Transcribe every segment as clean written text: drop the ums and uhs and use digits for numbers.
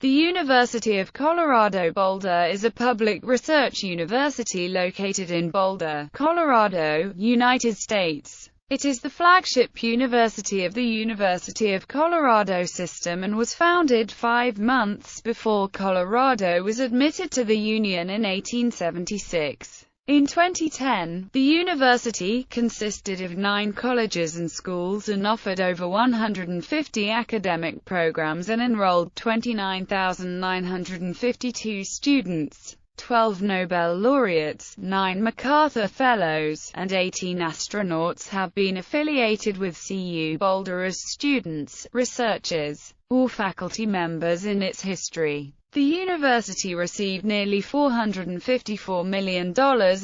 The University of Colorado Boulder is a public research university located in Boulder, Colorado, United States. It is the flagship university of the University of Colorado system and was founded 5 months before Colorado was admitted to the Union in 1876. In 2010, the university consisted of 9 colleges and schools and offered over 150 academic programs and enrolled 29,952 students. 12 Nobel laureates, 9 MacArthur Fellows, and 18 astronauts have been affiliated with CU Boulder as students, researchers, or faculty members in its history. The university received nearly $454 million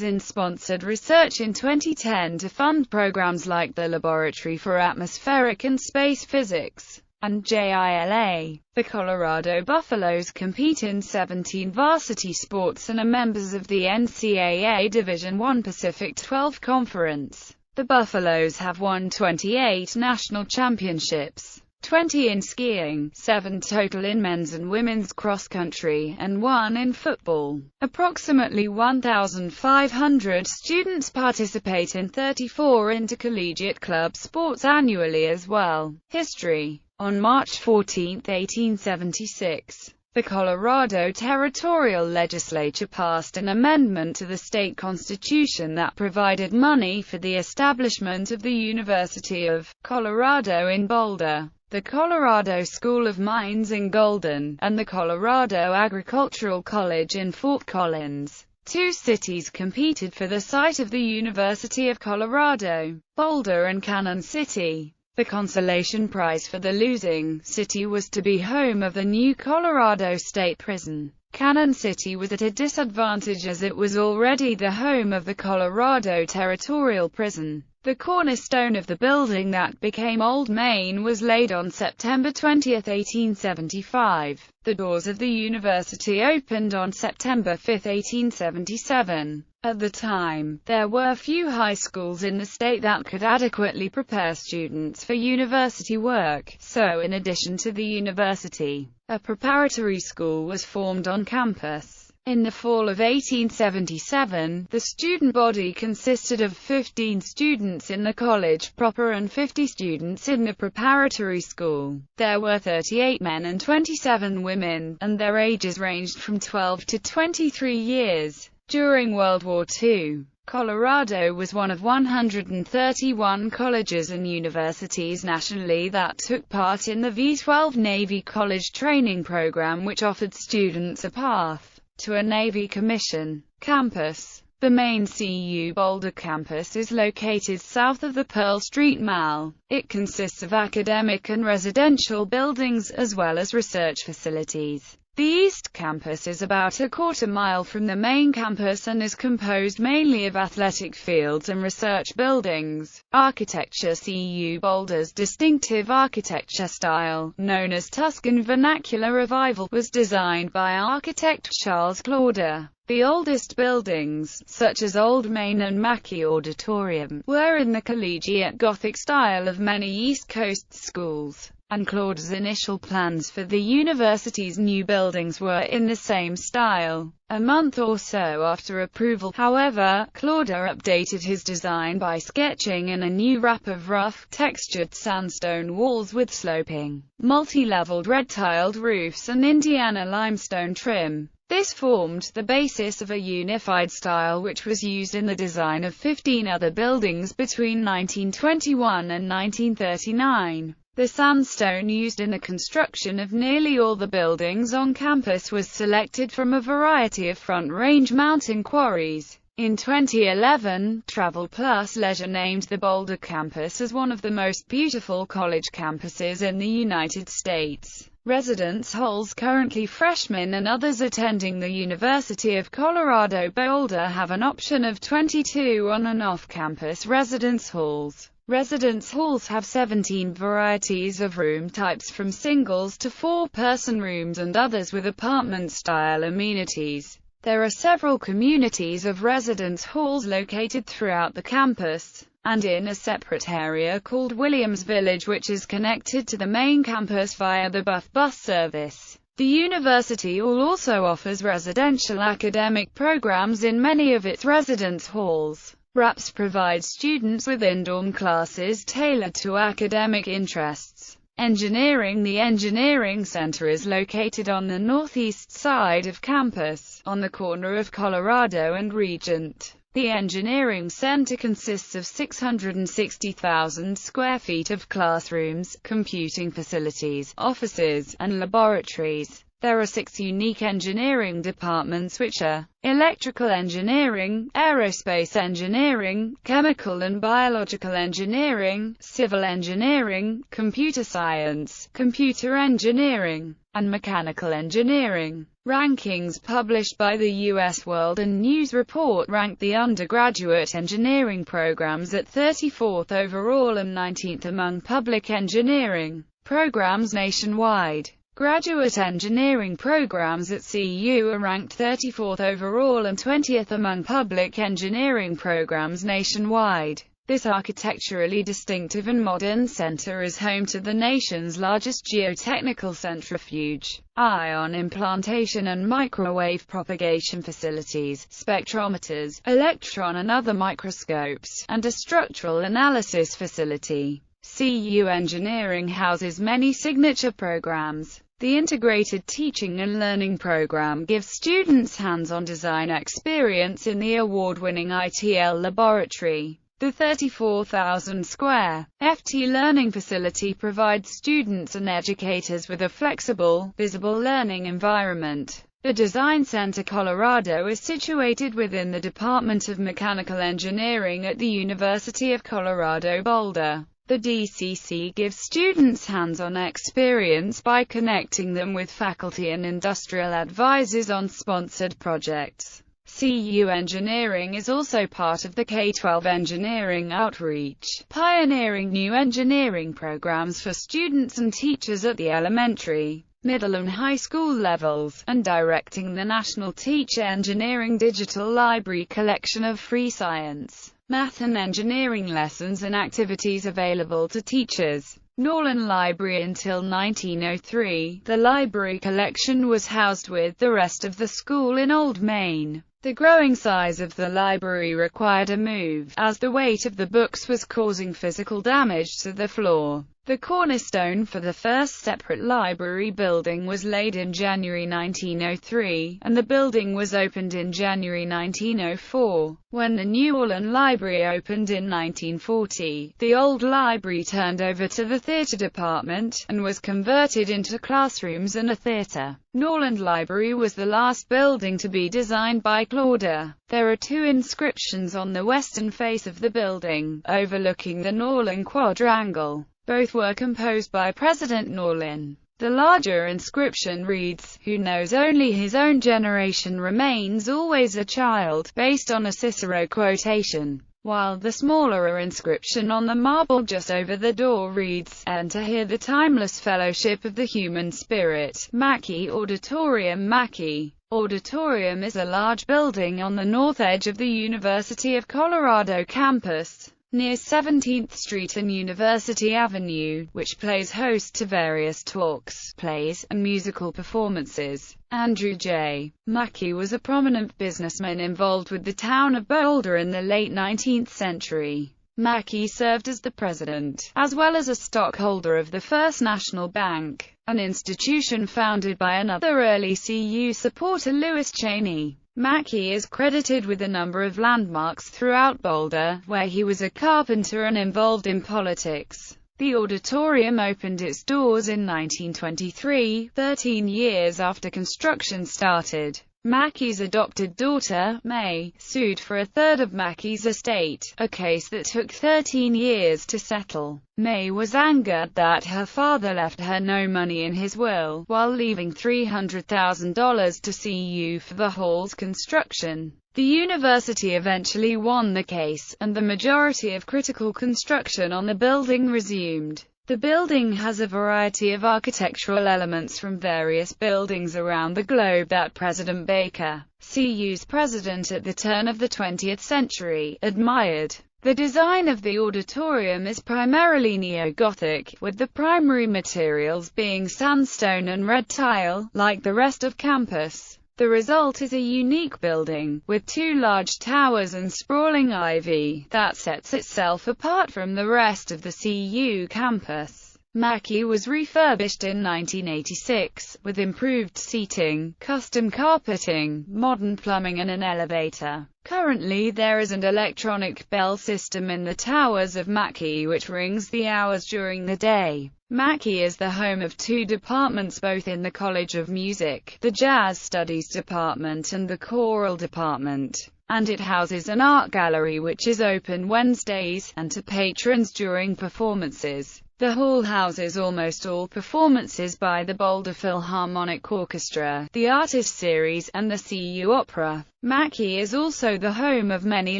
in sponsored research in 2010 to fund programs like the Laboratory for Atmospheric and Space Physics and JILA. The Colorado Buffaloes compete in 17 varsity sports and are members of the NCAA Division I Pacific 12 Conference. The Buffaloes have won 28 national championships, 20 in skiing, 7 total in men's and women's cross-country, and 1 in football. Approximately 1,500 students participate in 34 intercollegiate club sports annually as well. History. On March 14, 1876, the Colorado Territorial Legislature passed an amendment to the state constitution that provided money for the establishment of the University of Colorado in Boulder, the Colorado School of Mines in Golden, and the Colorado Agricultural College in Fort Collins. 2 cities competed for the site of the University of Colorado: Boulder and Cannon City. The consolation prize for the losing city was to be home of the new Colorado State Prison. Cannon City was at a disadvantage as it was already the home of the Colorado Territorial Prison. The cornerstone of the building that became Old Main was laid on September 20, 1875. The doors of the university opened on September 5, 1877. At the time, there were few high schools in the state that could adequately prepare students for university work, so in addition to the university, a preparatory school was formed on campus. In the fall of 1877, the student body consisted of 15 students in the college proper and 50 students in the preparatory school. There were 38 men and 27 women, and their ages ranged from 12 to 23 years. During World War II, Colorado was one of 131 colleges and universities nationally that took part in the V-12 Navy College Training Program, which offered students a path to a Navy commission. Campus. The main CU Boulder campus is located south of the Pearl Street Mall. It consists of academic and residential buildings as well as research facilities. The East Campus is about a quarter-mile from the main campus and is composed mainly of athletic fields and research buildings. Architecture. CU Boulder's distinctive architecture style, known as Tuscan Vernacular Revival, was designed by architect Charles Clauder. The oldest buildings, such as Old Main and Mackey Auditorium, were in the collegiate Gothic style of many East Coast schools, and Claude's initial plans for the university's new buildings were in the same style. A month or so after approval, however, Clauder updated his design by sketching in a new wrap of rough, textured sandstone walls with sloping, multi-leveled red-tiled roofs and Indiana limestone trim. This formed the basis of a unified style which was used in the design of 15 other buildings between 1921 and 1939. The sandstone used in the construction of nearly all the buildings on campus was selected from a variety of Front Range mountain quarries. In 2011, Travel Plus Leisure named the Boulder campus as one of the most beautiful college campuses in the United States. Residence halls. Currently freshmen and others attending the University of Colorado Boulder have an option of 22 on- and off-campus residence halls. Residence halls have 17 varieties of room types from singles to 4-person rooms and others with apartment-style amenities. There are several communities of residence halls located throughout the campus, and in a separate area called Williams Village, which is connected to the main campus via the bus service. The university also offers residential academic programs in many of its residence halls. RAPS provides students with in-dorm classes tailored to academic interests. Engineering. The Engineering Center is located on the northeast side of campus, on the corner of Colorado and Regent. The Engineering Center consists of 660,000 square feet of classrooms, computing facilities, offices, and laboratories. There are 6 unique engineering departments, which are electrical engineering, aerospace engineering, chemical and biological engineering, civil engineering, computer science, computer engineering, and mechanical engineering. Rankings published by the U.S. World and News Report ranked the undergraduate engineering programs at 34th overall and 19th among public engineering programs nationwide. Graduate engineering programs at CU are ranked 34th overall and 20th among public engineering programs nationwide. This architecturally distinctive and modern center is home to the nation's largest geotechnical centrifuge, ion implantation and microwave propagation facilities, spectrometers, electron and other microscopes, and a structural analysis facility. CU Engineering houses many signature programs. The Integrated Teaching and Learning Program gives students hands-on design experience in the award-winning ITL laboratory. The 34,000 square ft learning facility provides students and educators with a flexible, visible learning environment. The Design Center Colorado is situated within the Department of Mechanical Engineering at the University of Colorado Boulder. The DCC gives students hands-on experience by connecting them with faculty and industrial advisors on sponsored projects. CU Engineering is also part of the K-12 Engineering Outreach, pioneering new engineering programs for students and teachers at the elementary, middle and high school levels, and directing the National Teach Engineering Digital Library collection of free science, math and engineering lessons and activities available to teachers. Norlin Library. Until 1903, the library collection was housed with the rest of the school in Old Main. The growing size of the library required a move, as the weight of the books was causing physical damage to the floor. The cornerstone for the first separate library building was laid in January 1903, and the building was opened in January 1904. When the New Orleans Library opened in 1940, the old library turned over to the theater department, and was converted into classrooms and a theater. Norland Library was the last building to be designed by Claude. There are 2 inscriptions on the western face of the building, overlooking the Norlin Quadrangle. Both were composed by President Norlin. The larger inscription reads, "Who knows only his own generation remains always a child," based on a Cicero quotation, while the smaller inscription on the marble just over the door reads, "Enter here the timeless fellowship of the human spirit, Mackey Auditorium." Mackey Auditorium is a large building on the north edge of the University of Colorado campus, near 17th Street and University Avenue, which plays host to various talks, plays, and musical performances. Andrew J. Mackey was a prominent businessman involved with the town of Boulder in the late 19th century. Mackey served as the president, as well as a stockholder of the First National Bank, an institution founded by another early CU supporter, Lewis Cheney. Mackey is credited with a number of landmarks throughout Boulder, where he was a carpenter and involved in politics. The auditorium opened its doors in 1923, 13 years after construction started. Mackey's adopted daughter, May, sued for a third of Mackey's estate, a case that took 13 years to settle. May was angered that her father left her no money in his will, while leaving $300,000 to CU for the hall's construction. The university eventually won the case, and the majority of critical construction on the building resumed. The building has a variety of architectural elements from various buildings around the globe that President Baker, CU's president at the turn of the 20th century, admired. The design of the auditorium is primarily neo-Gothic, with the primary materials being sandstone and red tile, like the rest of campus. The result is a unique building, with two large towers and sprawling ivy, that sets itself apart from the rest of the CU campus. Mackey was refurbished in 1986, with improved seating, custom carpeting, modern plumbing and an elevator. Currently there is an electronic bell system in the towers of Mackey which rings the hours during the day. Mackey is the home of two departments both in the College of Music, the Jazz Studies Department and the Choral Department, and it houses an art gallery which is open Wednesdays, and to patrons during performances. The hall houses almost all performances by the Boulder Philharmonic Orchestra, the Artist Series, and the CU Opera. Mackey is also the home of many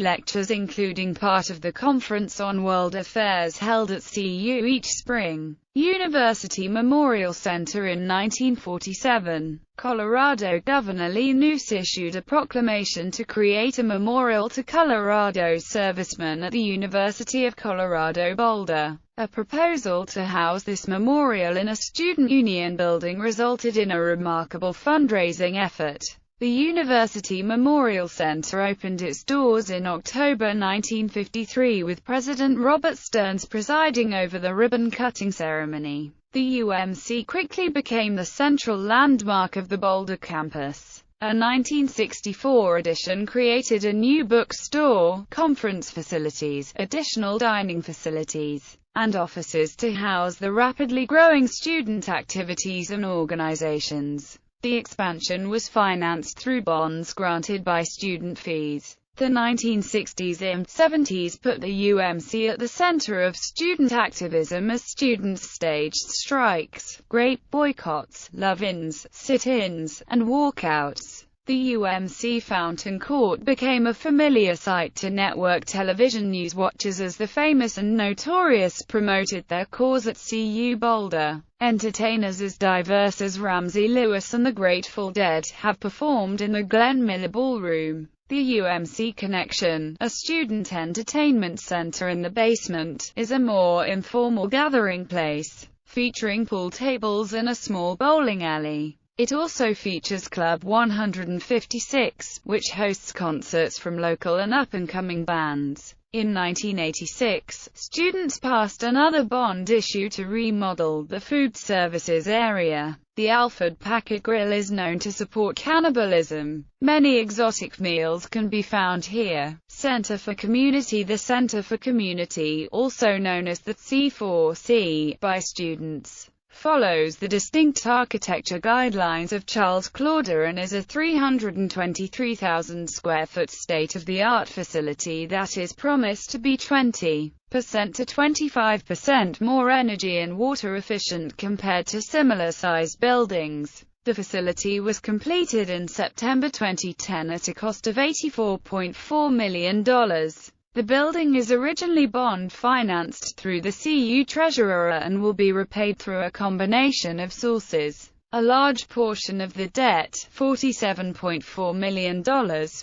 lectures including part of the Conference on World Affairs held at CU each spring. University Memorial Center in 1947. Colorado Governor Lee Noose issued a proclamation to create a memorial to Colorado servicemen at the University of Colorado Boulder. A proposal to house this memorial in a student union building resulted in a remarkable fundraising effort. The University Memorial Center opened its doors in October 1953 with President Robert Stearns presiding over the ribbon-cutting ceremony. The UMC quickly became the central landmark of the Boulder campus. A 1964 addition created a new bookstore, conference facilities, additional dining facilities, and offices to house the rapidly growing student activities and organizations. The expansion was financed through bonds granted by student fees. The 1960s and 70s put the UMC at the center of student activism as students staged strikes, grape boycotts, love-ins, sit-ins, and walkouts. The UMC Fountain Court became a familiar sight to network television news watchers as the famous and notorious promoted their cause at CU Boulder. Entertainers as diverse as Ramsey Lewis and the Grateful Dead have performed in the Glenn Miller Ballroom. The UMC Connection, a student entertainment center in the basement, is a more informal gathering place, featuring pool tables and a small bowling alley. It also features Club 156, which hosts concerts from local and up-and-coming bands. In 1986, students passed another bond issue to remodel the food services area. The Alfred Packer Grill is known to support cannibalism. Many exotic meals can be found here. Center for Community. The Center for Community, also known as the C4C by students, follows the distinct architecture guidelines of Charles Clauder and is a 323,000 square foot state-of-the-art facility that is promised to be 20% to 25% more energy and water efficient compared to similar-sized buildings. The facility was completed in September 2010 at a cost of $84.4 million. The building is originally bond-financed through the CU Treasurer and will be repaid through a combination of sources. A large portion of the debt, $47.4 million,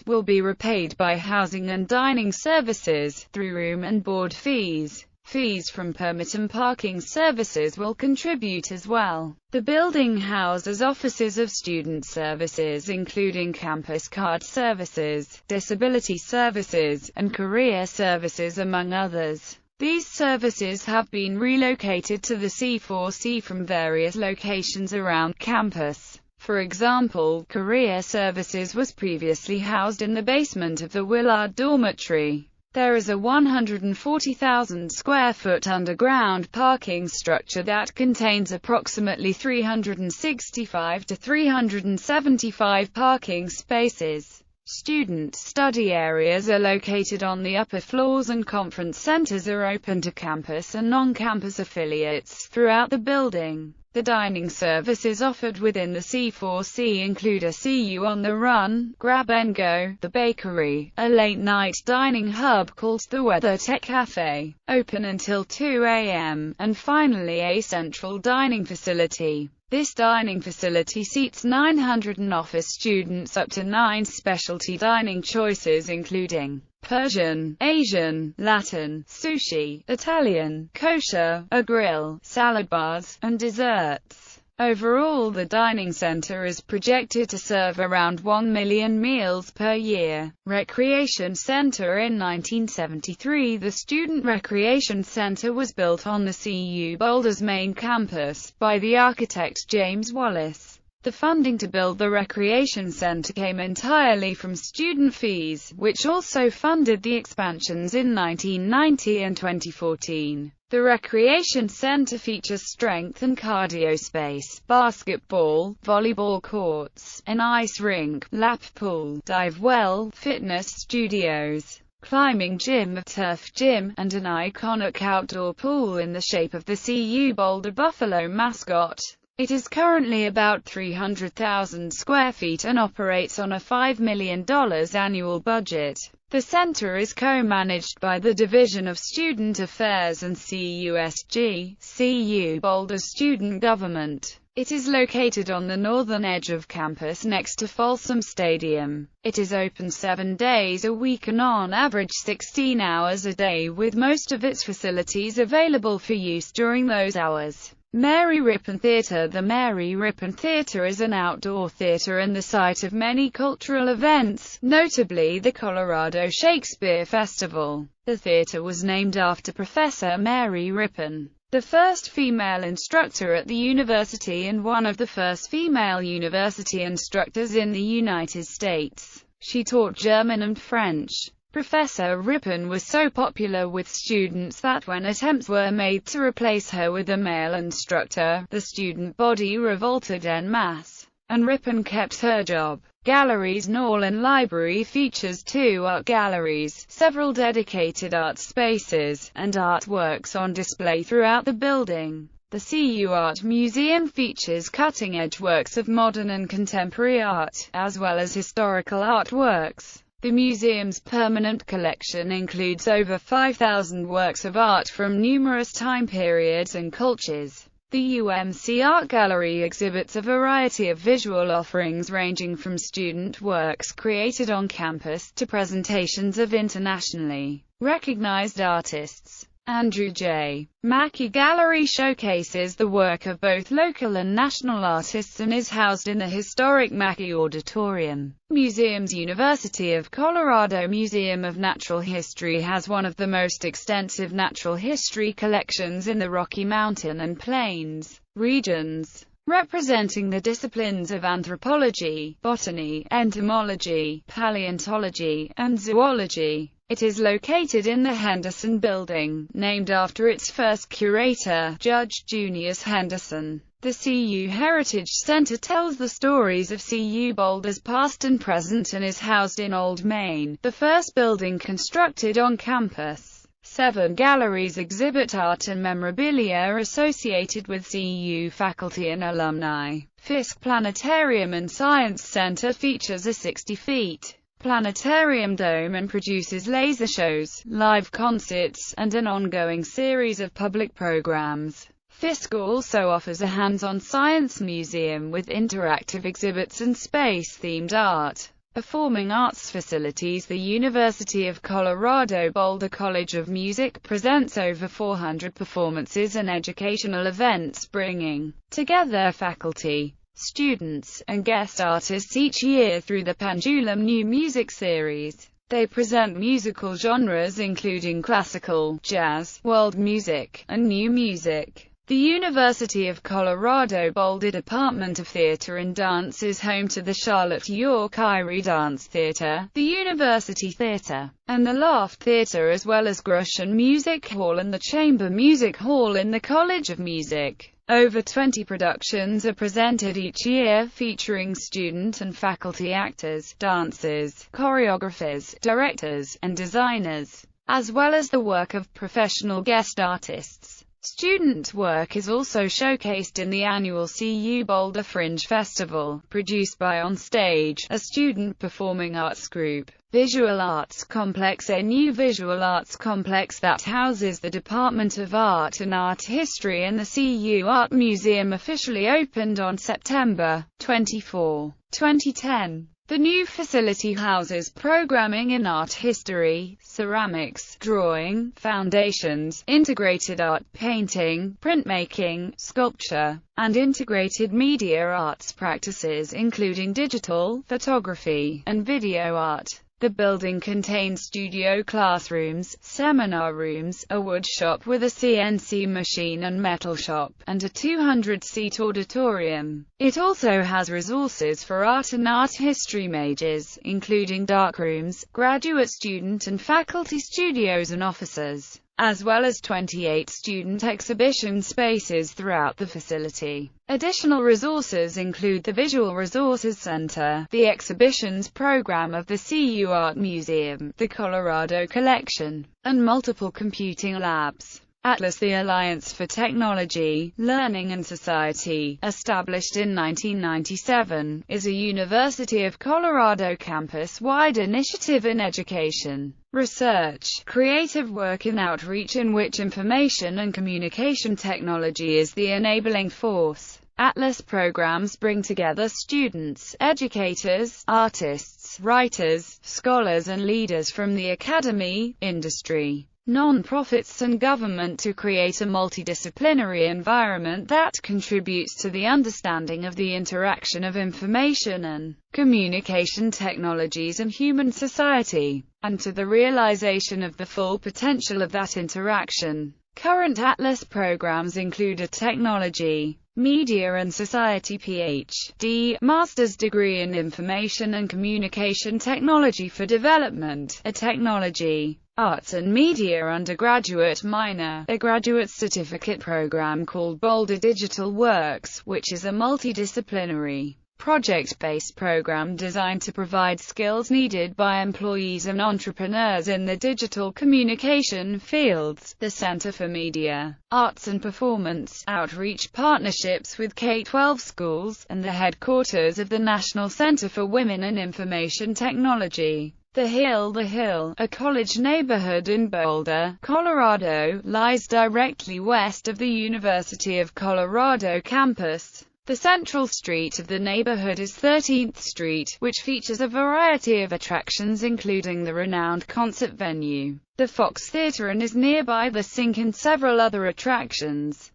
will be repaid by housing and dining services, through room and board fees. Fees from permit and parking services will contribute as well. The building houses offices of student services including campus card services, disability services, and career services among others. These services have been relocated to the C4C from various locations around campus. For example, career services was previously housed in the basement of the Willard Dormitory. There is a 140,000 square foot underground parking structure that contains approximately 365 to 375 parking spaces. Student study areas are located on the upper floors and conference centers are open to campus and non-campus affiliates throughout the building. The dining services offered within the C4C include a CU on the Run, Grab and Go, the bakery, a late-night dining hub called the WeatherTech Cafe, open until 2 a.m., and finally a central dining facility. This dining facility seats 900 and offers students up to 9 specialty dining choices including Persian, Asian, Latin, sushi, Italian, kosher, a grill, salad bars, and desserts. Overall, the dining center is projected to serve around 1 million meals per year. Recreation Center. In 1973, the Student Recreation Center was built on the CU Boulder's main campus, by the architect James Wallace. The funding to build the recreation center came entirely from student fees, which also funded the expansions in 1990 and 2014. The recreation center features strength and cardio space, basketball, volleyball courts, an ice rink, lap pool, dive well, fitness studios, climbing gym, turf gym, and an iconic outdoor pool in the shape of the CU Boulder Buffalo mascot. It is currently about 300,000 square feet and operates on a $5 million annual budget. The center is co-managed by the Division of Student Affairs and CUSG, CU Boulder's student government. It is located on the northern edge of campus next to Folsom Stadium. It is open 7 days a week and on average 16 hours a day, with most of its facilities available for use during those hours. Mary Rippon Theatre. The Mary Rippon Theatre is an outdoor theatre and the site of many cultural events, notably the Colorado Shakespeare Festival. The theatre was named after Professor Mary Rippon, the first female instructor at the university and one of the first female university instructors in the United States. She taught German and French. Professor Rippon was so popular with students that when attempts were made to replace her with a male instructor, the student body revolted en masse, and Rippon kept her job. Galleries. Norland Library features 2 art galleries, several dedicated art spaces, and artworks on display throughout the building. The CU Art Museum features cutting-edge works of modern and contemporary art, as well as historical artworks. The museum's permanent collection includes over 5,000 works of art from numerous time periods and cultures. The UMC Art Gallery exhibits a variety of visual offerings ranging from student works created on campus to presentations of internationally recognized artists. Andrew J. Mackey Gallery showcases the work of both local and national artists and is housed in the historic Mackey Auditorium. Museums. University of Colorado Museum of Natural History has one of the most extensive natural history collections in the Rocky Mountain and Plains regions, representing the disciplines of anthropology, botany, entomology, paleontology, and zoology. It is located in the Henderson Building, named after its first curator, Judge Junius Henderson. The CU Heritage Center tells the stories of CU Boulder's past and present and is housed in Old Main, the first building constructed on campus. 7 galleries exhibit art and memorabilia associated with CU faculty and alumni. Fisk Planetarium and Science Center features a 60-feet planetarium dome and produces laser shows, live concerts, and an ongoing series of public programs. Fisk also offers a hands-on science museum with interactive exhibits and space-themed art. Performing arts facilities. The University of Colorado Boulder College of Music presents over 400 performances and educational events bringing together faculty, students, and guest artists each year through the Pendulum New Music Series. They present musical genres including classical, jazz, world music, and new music. The University of Colorado Boulder Department of Theater and Dance is home to the Charlotte York Irie Dance Theater, the University Theater, and the Loft Theater, as well as Grushin Music Hall and the Chamber Music Hall in the College of Music. Over 20 productions are presented each year featuring student and faculty actors, dancers, choreographers, directors, and designers, as well as the work of professional guest artists. Student work is also showcased in the annual CU Boulder Fringe Festival, produced by Onstage, a student performing arts group. Visual Arts Complex. A new visual arts complex that houses the Department of Art and Art History and the CU Art Museum officially opened on September 24, 2010. The new facility houses programming in art history, ceramics, drawing, foundations, integrated art, painting, printmaking, sculpture, and integrated media arts practices including digital, photography, and video art. The building contains studio classrooms, seminar rooms, a wood shop with a CNC machine and metal shop, and a 200-seat auditorium. It also has resources for art and art history majors, including darkrooms, graduate student and faculty studios and offices, as well as 28 student exhibition spaces throughout the facility. Additional resources include the Visual Resources Center, the exhibitions program of the CU Art Museum, the Colorado Collection, and multiple computing labs. Atlas, the Alliance for Technology, Learning and Society, established in 1997, is a University of Colorado campus-wide initiative in education, research, creative work and outreach in which information and communication technology is the enabling force. Atlas programs bring together students, educators, artists, writers, scholars and leaders from the academy, industry, non-profits and government to create a multidisciplinary environment that contributes to the understanding of the interaction of information and communication technologies and human society, and to the realization of the full potential of that interaction. Current Atlas programs include a Technology, Media and Society Ph.D., Master's degree in Information and Communication Technology for Development, a Technology, Arts and Media undergraduate minor, a graduate certificate program called Boulder Digital Works, which is a multidisciplinary, project-based program designed to provide skills needed by employees and entrepreneurs in the digital communication fields. The Center for Media, Arts and Performance outreach partnerships with K-12 schools, and the headquarters of the National Center for Women and Information Technology. The Hill, a college neighborhood in Boulder, Colorado, lies directly west of the University of Colorado campus. The central street of the neighborhood is 13th Street, which features a variety of attractions including the renowned concert venue, the Fox Theater, and is nearby the Sink and several other attractions.